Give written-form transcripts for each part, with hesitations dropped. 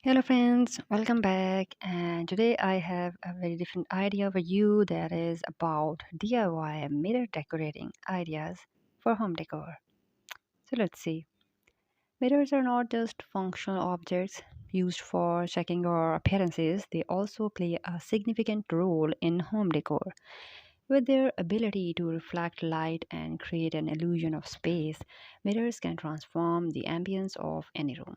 Hello friends, welcome back. And today I have a very different idea for you that is about DIY mirror decorating ideas for home decor. So let's see. Mirrors are not just functional objects used for checking your appearances, they also play a significant role in home decor. With their ability to reflect light and create an illusion of space, mirrors can transform the ambience of any room.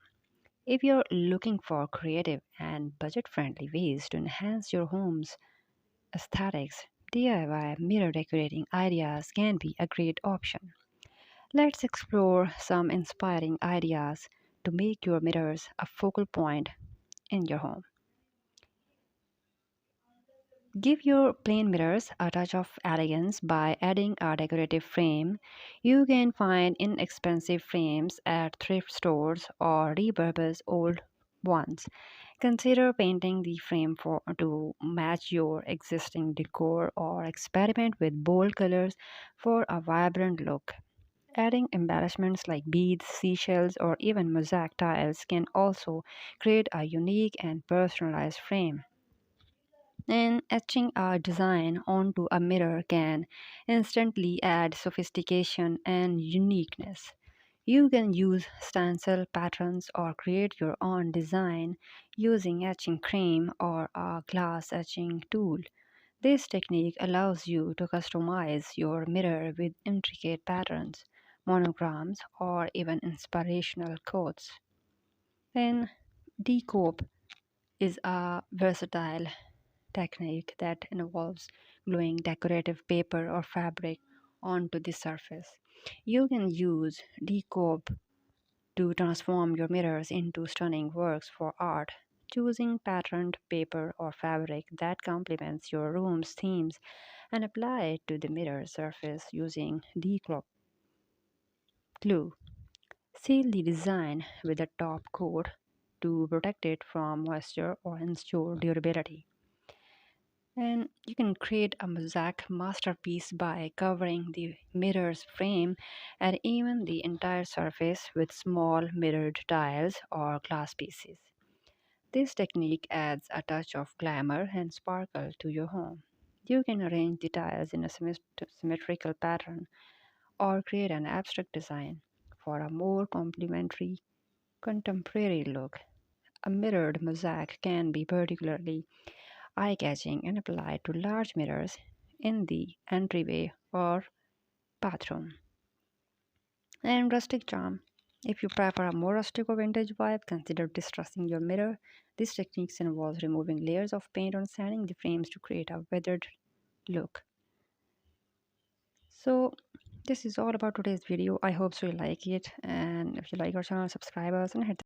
If you're looking for creative and budget friendly ways to enhance your home's aesthetics, DIY mirror decorating ideas can be a great option. Let's explore some inspiring ideas to make your mirrors a focal point in your home. Give your plain mirrors a touch of elegance by adding a decorative frame. You can find inexpensive frames at thrift stores or repurpose old ones. Consider painting the frame to match your existing decor or experiment with bold colors for a vibrant look. Adding embellishments like beads, seashells, or even mosaic tiles can also create a unique and personalized frame. And etching a design onto a mirror can instantly add sophistication and uniqueness. You can use stencil patterns or create your own design using etching cream or a glass etching tool. This technique allows you to customize your mirror with intricate patterns, monograms, or even inspirational quotes. Then, decoupe is a versatile technique that involves gluing decorative paper or fabric onto the surface. You can use decoupe to transform your mirrors into stunning works for art. Choosing patterned paper or fabric that complements your room's themes and apply it to the mirror surface using decoupe glue. Seal the design with a top coat to protect it from moisture or ensure durability. And you can create a mosaic masterpiece by covering the mirror's frame and even the entire surface with small mirrored tiles or glass pieces. This technique adds a touch of glamour and sparkle to your home. You can arrange the tiles in a symmetrical pattern or create an abstract design for a more complementary contemporary look. A mirrored mosaic can be particularly eye-catching and applied to large mirrors in the entryway or bathroom. And rustic charm. If you prefer a more rustic or vintage vibe, consider distressing your mirror. This technique involves removing layers of paint or sanding the frames to create a weathered look. So this is all about today's video. I hope so you like it, and if you like our channel, subscribe us and hit